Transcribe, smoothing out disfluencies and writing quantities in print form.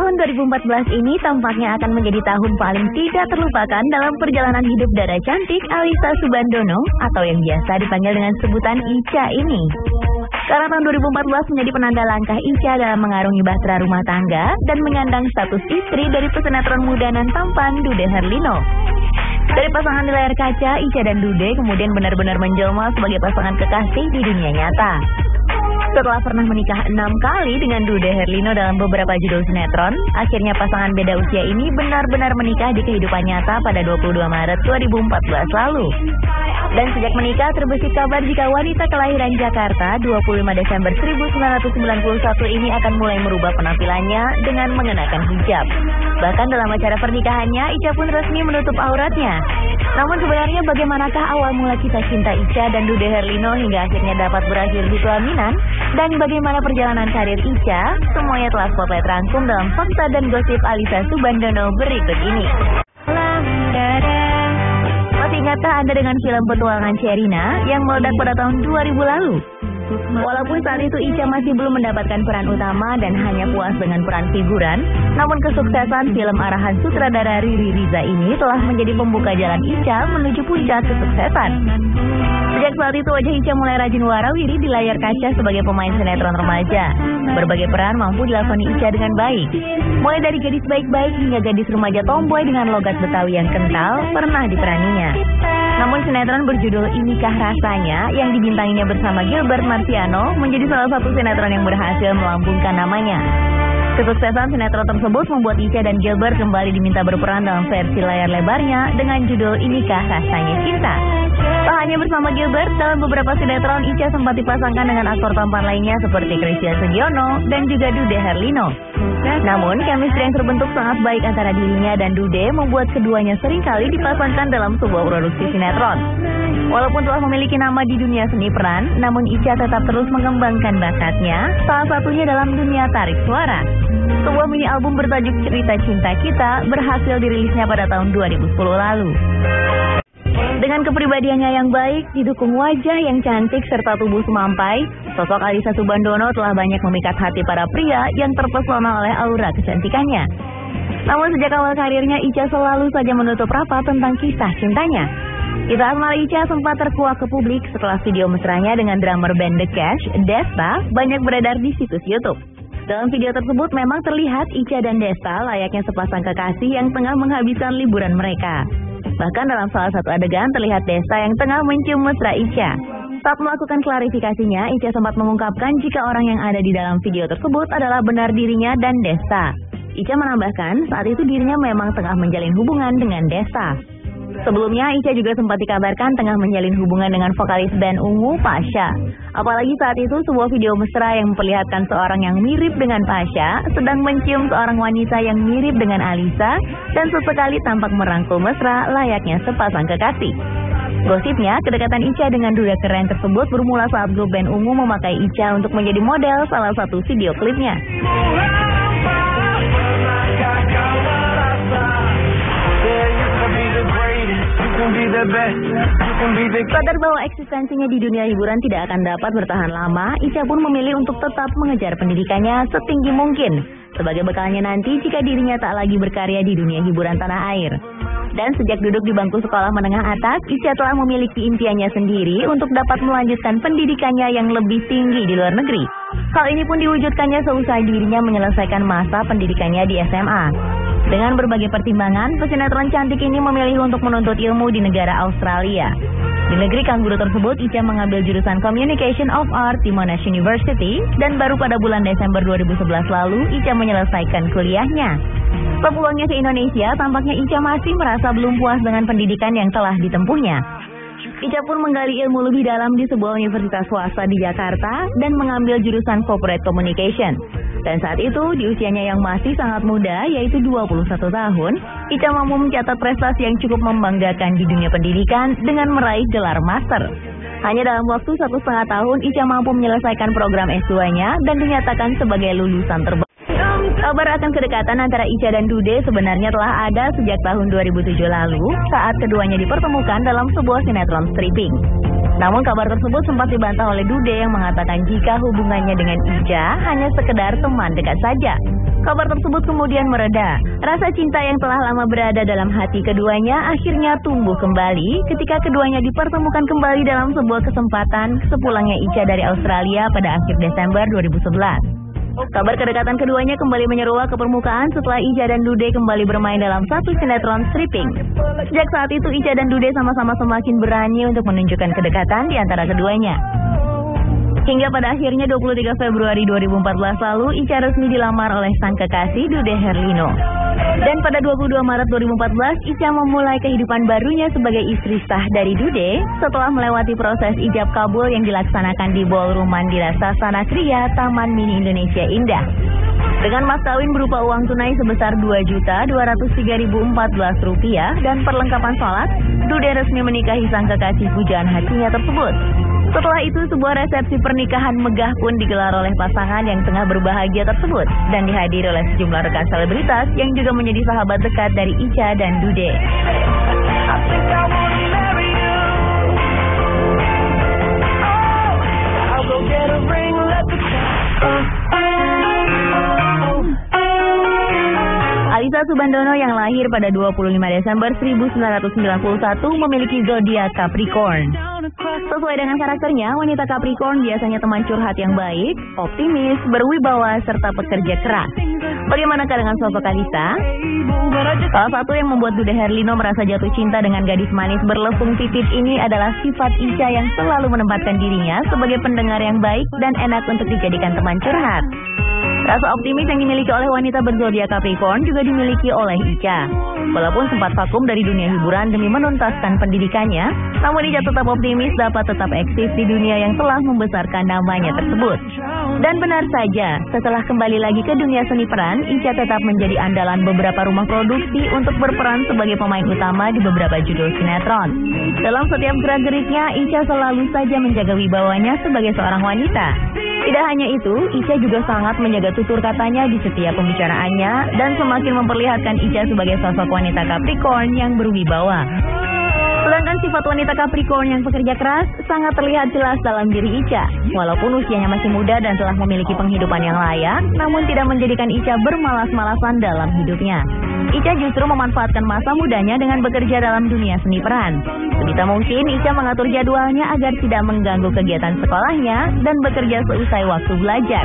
Tahun 2014 ini tampaknya akan menjadi tahun paling tidak terlupakan dalam perjalanan hidup dara cantik Alyssa Soebandono atau yang biasa dipanggil dengan sebutan Ica ini. Karena tahun 2014 menjadi penanda langkah Ica dalam mengarungi bahtera rumah tangga dan menyandang status istri dari pesinetron muda nan tampan Dude Herlino. Dari pasangan di layar kaca, Ica dan Dude kemudian benar-benar menjelma sebagai pasangan kekasih di dunia nyata. Setelah pernah menikah 6 kali dengan Dude Herlino dalam beberapa judul sinetron, akhirnya pasangan beda usia ini benar-benar menikah di kehidupan nyata pada 22 Maret 2014 lalu. Dan sejak menikah terbesit kabar jika wanita kelahiran Jakarta 25 Desember 1991 ini akan mulai merubah penampilannya dengan mengenakan hijab. Bahkan dalam acara pernikahannya, Ica pun resmi menutup auratnya. Namun sebenarnya bagaimanakah awal mula kisah cinta Ica dan Dude Herlino hingga akhirnya dapat berakhir di pelaminan? Dan bagaimana perjalanan karir Ica? Semuanya telah Spotlight rangkum dalam fakta dan gosip Alyssa Soebandono berikut ini. Masih ingatkah Anda dengan film Petualangan Sherina yang meledak pada tahun 2000 lalu? Walaupun saat itu Ica masih belum mendapatkan peran utama dan hanya puas dengan peran figuran, namun kesuksesan film arahan sutradara Riri Riza ini telah menjadi pembuka jalan Ica menuju puncak kesuksesan. Sejak saat itu wajah Ica mulai rajin warawiri di layar kaca sebagai pemain sinetron remaja. Berbagai peran mampu dilakoni Ica dengan baik. Mulai dari gadis baik-baik hingga gadis remaja tomboy dengan logat Betawi yang kental pernah diperaninya. Namun sinetron berjudul Inikah Rasanya yang dibintanginya bersama Gilbert Marciano menjadi salah satu sinetron yang berhasil melambungkan namanya. Kesuksesan sinetron tersebut membuat Ica dan Gilbert kembali diminta berperan dalam versi layar lebarnya dengan judul Inikah Rasanya Cinta. Tak hanya bersama Gilbert, dalam beberapa sinetron Ica sempat dipasangkan dengan aktor tampan lainnya seperti Christian Sugiono dan juga Dude Herlino. Namun, chemistry yang terbentuk sangat baik antara dirinya dan Dude membuat keduanya seringkali dipasangkan dalam sebuah produksi sinetron. Walaupun telah memiliki nama di dunia seni peran, namun Ica tetap terus mengembangkan bakatnya, salah satunya dalam dunia tarik suara. Sebuah mini album bertajuk Cerita Cinta Kita berhasil dirilisnya pada tahun 2010 lalu. Dengan kepribadiannya yang baik, didukung wajah yang cantik serta tubuh semampai, sosok Alyssa Soebandono telah banyak memikat hati para pria yang terpesona oleh aura kecantikannya. Namun sejak awal karirnya, Ica selalu saja menutup rapat tentang kisah cintanya. Kisah asmara Ica sempat terkuak ke publik setelah video mesranya dengan drummer band The Cash, Desta, banyak beredar di situs YouTube. Dalam video tersebut memang terlihat Ica dan Desta layaknya sepasang kekasih yang tengah menghabiskan liburan mereka. Bahkan dalam salah satu adegan terlihat Desta yang tengah mencium mesra Ica. Saat melakukan klarifikasinya, Ica sempat mengungkapkan jika orang yang ada di dalam video tersebut adalah benar dirinya dan Desta. Ica menambahkan saat itu dirinya memang tengah menjalin hubungan dengan Desta. Sebelumnya, Ica juga sempat dikabarkan tengah menjalin hubungan dengan vokalis band Ungu, Pasha. Apalagi saat itu sebuah video mesra yang memperlihatkan seorang yang mirip dengan Pasha sedang mencium seorang wanita yang mirip dengan Alyssa dan sesekali tampak merangkul mesra layaknya sepasang kekasih. Gosipnya, kedekatan Ica dengan duda keren tersebut bermula saat grup band Ungu memakai Ica untuk menjadi model salah satu video klipnya. Sadar bahwa eksistensinya di dunia hiburan tidak akan dapat bertahan lama, Ica pun memilih untuk tetap mengejar pendidikannya setinggi mungkin sebagai bekalnya nanti jika dirinya tak lagi berkarya di dunia hiburan tanah air. Dan sejak duduk di bangku sekolah menengah atas, Ica telah memiliki impiannya sendiri untuk dapat melanjutkan pendidikannya yang lebih tinggi di luar negeri. Hal ini pun diwujudkannya seusai dirinya menyelesaikan masa pendidikannya di SMA. Dengan berbagai pertimbangan, pesinetron cantik ini memilih untuk menuntut ilmu di negara Australia. Di negeri kanguru tersebut, Ica mengambil jurusan Communication of Art di Monash University dan baru pada bulan Desember 2011 lalu, Ica menyelesaikan kuliahnya. Sepulangnya ke Indonesia, tampaknya Ica masih merasa belum puas dengan pendidikan yang telah ditempuhnya. Ica pun menggali ilmu lebih dalam di sebuah universitas swasta di Jakarta dan mengambil jurusan Corporate Communication. Dan saat itu, di usianya yang masih sangat muda, yaitu 21 tahun, Ica mampu mencatat prestasi yang cukup membanggakan di dunia pendidikan dengan meraih gelar master. Hanya dalam waktu 1,5 tahun, Ica mampu menyelesaikan program S2-nya dan dinyatakan sebagai lulusan terbaik. Kabar akan kedekatan antara Ica dan Dude sebenarnya telah ada sejak tahun 2007 lalu saat keduanya dipertemukan dalam sebuah sinetron stripping. Namun kabar tersebut sempat dibantah oleh Dude yang mengatakan jika hubungannya dengan Ica hanya sekedar teman dekat saja. Kabar tersebut kemudian mereda. Rasa cinta yang telah lama berada dalam hati keduanya akhirnya tumbuh kembali ketika keduanya dipertemukan kembali dalam sebuah kesempatan sepulangnya Ica dari Australia pada akhir Desember 2011. Kabar kedekatan keduanya kembali menyeruak ke permukaan setelah Ica dan Dude kembali bermain dalam satu sinetron stripping. Sejak saat itu Ica dan Dude sama-sama semakin berani untuk menunjukkan kedekatan di antara keduanya. Hingga pada akhirnya 23 Februari 2014 lalu Ica resmi dilamar oleh sang kekasih Dude Herlino. Dan pada 22 Maret 2014 Ica memulai kehidupan barunya sebagai istri sah dari Dude setelah melewati proses ijab kabul yang dilaksanakan di Ballroom Mandira Sasana Kriya Taman Mini Indonesia Indah. Dengan mas kawin berupa uang tunai sebesar Rp203.014 dan perlengkapan sholat, Dude resmi menikahi sang kekasih pujaan hatinya tersebut. Setelah itu, sebuah resepsi pernikahan megah pun digelar oleh pasangan yang tengah berbahagia tersebut dan dihadiri oleh sejumlah rekan selebritas yang juga menjadi sahabat dekat dari Ica dan Dude. Alisa Subandono yang lahir pada 25 Desember 1991 memiliki zodiak Capricorn. Sesuai dengan karakternya, wanita Capricorn biasanya teman curhat yang baik, optimis, berwibawa, serta pekerja keras. Bagaimanakah dengan sosok Alisa? Salah satu yang membuat Dude Herlino merasa jatuh cinta dengan gadis manis berlesung pipit ini adalah sifat Ica yang selalu menempatkan dirinya sebagai pendengar yang baik dan enak untuk dijadikan teman curhat. Rasa optimis yang dimiliki oleh wanita berzodiak Capricorn juga dimiliki oleh Ica. Walaupun sempat vakum dari dunia hiburan demi menuntaskan pendidikannya, namun Ica tetap optimis dapat tetap eksis di dunia yang telah membesarkan namanya tersebut. Dan benar saja, setelah kembali lagi ke dunia seni peran, Ica tetap menjadi andalan beberapa rumah produksi untuk berperan sebagai pemain utama di beberapa judul sinetron. Dalam setiap gerak-geriknya, Ica selalu saja menjaga wibawanya sebagai seorang wanita. Tidak hanya itu, Ica juga sangat menjaga tutur katanya di setiap pembicaraannya dan semakin memperlihatkan Ica sebagai sosok wanita Capricorn yang berwibawa. Sedangkan sifat wanita Capricorn yang pekerja keras sangat terlihat jelas dalam diri Ica. Walaupun usianya masih muda dan telah memiliki penghidupan yang layak, namun tidak menjadikan Ica bermalas-malasan dalam hidupnya. Ica justru memanfaatkan masa mudanya dengan bekerja dalam dunia seni peran. Sebisa mungkin Ica mengatur jadwalnya agar tidak mengganggu kegiatan sekolahnya dan bekerja seusai waktu belajar.